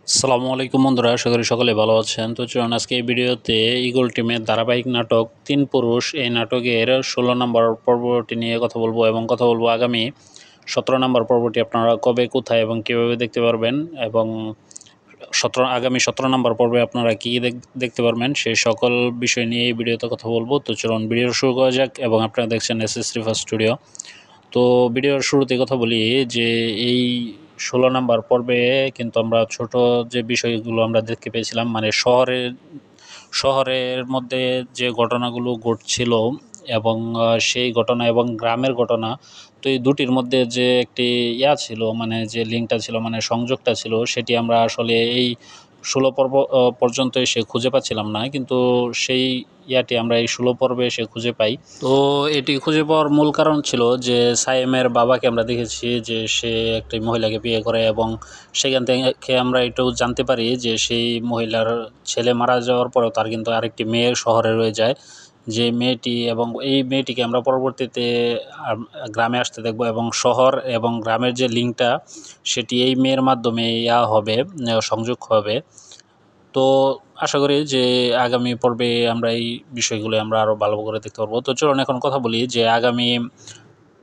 আসসালামু আলাইকুম বন্ধুরা, আশা করি সকলে ভালো আছেন। তো চলুন আজকে এই ভিডিওতে ইগল টিমের ধারাবাহিক নাটক তিন পুরুষ এই নাটকের 16 নম্বর পর্বটি নিয়ে কথা বলবো এবং কথা বলবো আগামী 17 নম্বর পর্বটি আপনারা কবে, কোথায় এবং কীভাবে দেখতে পারবেন এবং আগামী 17 নম্বর পর্বে আপনারা কী দেখতে পারবেন সেই সকল বিষয় নিয়ে এই ভিডিওতে কথা বলবো। তো চলুন ভিডিও শুরু করা যাক এবং আপনারা দেখছেন এসএস ফার্স্ট স্টুডিও। তো ভিডিওর শুরুতে কথা বলি যে এই 16 নাম্বার পর্বে কিন্তু আমরা ছোট যে বিষয়গুলো আমরা দেখতে পেয়েছিলাম, মানে শহরের মধ্যে যে ঘটনাগুলো ঘটছিল এবং সেই ঘটনা এবং গ্রামের ঘটনা, তো এই দুটির মধ্যে যে একটি ছিল, মানে যে লিঙ্কটা ছিল, মানে সংযোগটা ছিল, সেটি আমরা আসলে এই 16 পর্ব পর্যন্ত এসে খুঁজে পাচ্ছিলাম না, কিন্তু সেই আমরা এই 16 পর্বে এসে খুঁজে পাই। তো এটি খুঁজে পাওয়ার মূল কারণ ছিল যে সাইমের বাবাকে আমরা দেখেছি যে সে একটি মহিলাকে বিয়ে করে এবং সেখান থেকে আমরা এটাও জানতে পারি যে সেই মহিলার ছেলে মারা যাওয়ার পরেও তার কিন্তু আরেকটি মেয়ে শহরে রয়ে যায়, যে মেয়েটি, এবং এই মেয়েটিকে আমরা পরবর্তীতে গ্রামে আসতে দেখব এবং শহর এবং গ্রামের যে লিঙ্কটা সেটি এই মেয়ের মাধ্যমে হবে, সংযোগ হবে। তো আশা করি যে আগামী পর্বে আমরা এই বিষয়গুলো আমরা আরও ভালো করে দেখতে পারবো। তো চলুন এখন কথা বলি যে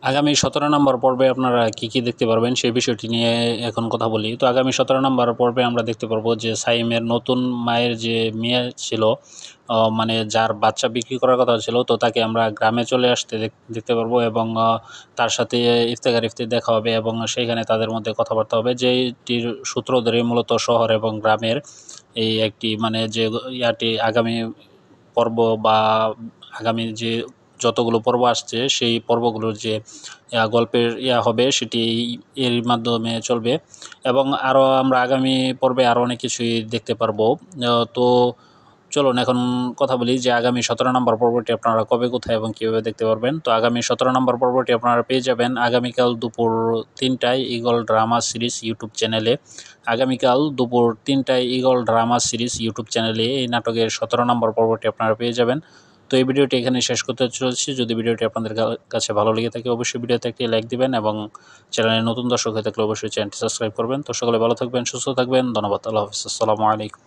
আগামী 17 নম্বর পর্বে আপনারা কি দেখতে পারবেন সেই বিষয়টি নিয়ে এখন কথা বলি। তো আগামী 17 নম্বর পর্বে আমরা দেখতে পারবো যে সাইমের নতুন মায়ের যে মেয়ে ছিল, মানে যার বাচ্চা বিক্রি করার কথা ছিল, তো তাকে আমরা গ্রামে চলে আসতে দেখতে পারবো এবং তার সাথে ইফতেখার দেখা হবে এবং সেইখানে তাদের মধ্যে কথাবার্তা হবে, যেটির সূত্র ধরে মূলত শহর এবং গ্রামের এই একটি, মানে যে আগামী পর্ব বা আগামী যে যতগুলো পর্ব আসছে সেই পর্বগুলোর যে গল্পের হবে সেটি এর মাধ্যমে চলবে এবং আরও আমরা আগামী পর্বে আরও অনেক কিছুই দেখতে পারবো। তো চলুন এখন কথা বলি যে আগামী 17 নম্বর পর্বটি আপনারা কবে, কোথায় এবং কীভাবে দেখতে পারবেন। তো আগামী 17 নম্বর পর্বটি আপনারা পেয়ে যাবেন আগামীকাল দুপুর 3টায় ইগল ড্রামা সিরিজ ইউটিউব চ্যানেলে। আগামীকাল দুপুর 3টায় ইগল ড্রামা সিরিজ ইউটিউব চ্যানেলে এই নাটকের 17 নম্বর পর্বটি আপনারা পেয়ে যাবেন। তো এই ভিডিওটি এখানে শেষ করতে চলেছি। যদি ভিডিওটি আপনাদের কাছে ভালো লেগে থাকে অবশ্যই ভিডিওতে একটি লাইক দিবেন এবং চ্যানেলে নতুন দর্শক হয়ে থাকলে অবশ্যই চ্যানেলটি সাবস্ক্রাইব করবেন। তো সকলে ভালো থাকবেন, সুস্থ থাকবেন, ধন্যবাদ, আল্লাহ হাফিজ, আসসালামু আলাইকুম।